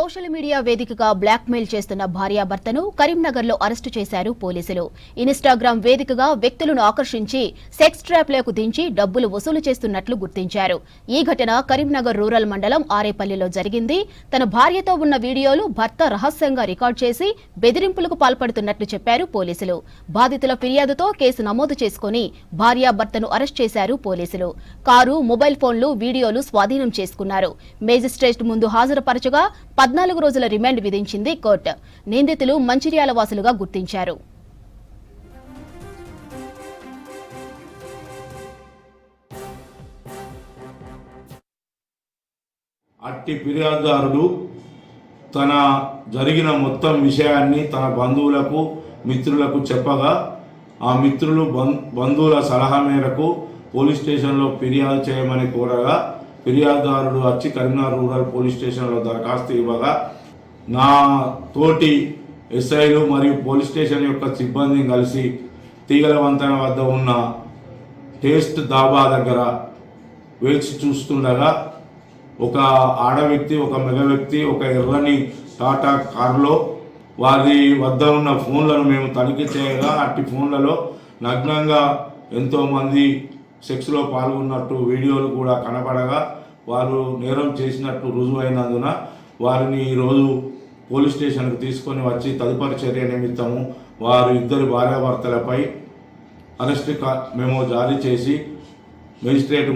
Social media వేదికగా blackmail చేస్తున్న భార్యాభర్తను కరీంనగర్లో అరెస్టు చేశారు పోలీసులు. ఇన్‌స్టాగ్రామ్ వేదికగా వ్యక్తులను ఆకర్షించి సెక్స్ ట్రాప్లకు దించి డబ్బులు వసూలు చేస్తున్నట్లు గుర్తించారు. ఈ ఘటన కరీంనగర్ రూరల్ మండలం ఆరేపల్లిలో జరిగింది. తన భార్యతో ఉన్న వీడియోలు భర్త రహస్యంగా రికార్డు చేసి బెదిరింపులకు పాల్పడుతున్నట్లు చెప్పారు పోలీసులు. బాధితుల ఫిర్యాదుతో కేసు నమోదు చేసుకుని భార్యాభర్తను అరెస్ట్ చేశారు పోలీసులు. కారు, మొబైల్ ఫోన్లు, వీడియోలు స్వాధీనం చేసుకున్నారు. మేజిస్ట్రేట్ ముందు హాజరుపరచగా 14 రోజుల రిమాండ్ విధించింది కోర్టు. నిందితులు మంచిర్యాల వాసులుగా గుర్తించారు. అట్టి ఫిర్యాదుదారుడు తన జరిగిన మొత్తం విషయాన్ని తన బంధువులకు, మిత్రులకు చెప్పగా ఆ మిత్రులు బంధువుల సలహా మేరకు పోలీస్ స్టేషన్లో ఫిర్యాదు చేయమని కోరగా ఫిర్యాదుదారుడు వచ్చి కరీంనగర్ రూరల్ పోలీస్ స్టేషన్లో దరఖాస్తు ఇవ్వగా నా తోటి ఎస్ఐలు మరియు పోలీస్ స్టేషన్ యొక్క సిబ్బందిని కలిసి తీగల వంతెన వద్ద ఉన్న టేస్ట్ దాబా దగ్గర వేచి చూస్తుండగా ఒక ఆడ వ్యక్తి, ఒక మగ వ్యక్తి ఒక ఎర్రని టాటా కారులో వారి వద్ద ఉన్న ఫోన్లను మేము తనిఖీ చేయగా అట్టి ఫోన్లలో నగ్నంగా ఎంతోమంది సెక్స్లో పాల్గొన్నట్టు వీడియోలు కూడా కనపడగా వారు నేరం చేసినట్టు రుజువైనందున వారిని ఈరోజు పోలీస్ స్టేషన్కు తీసుకొని వచ్చి తదుపరి చర్య నిమిత్తము వారు ఇద్దరు భార్యాభర్తలపై అరెస్ట్ మెమో జారీ చేసి మేజిస్ట్రేట్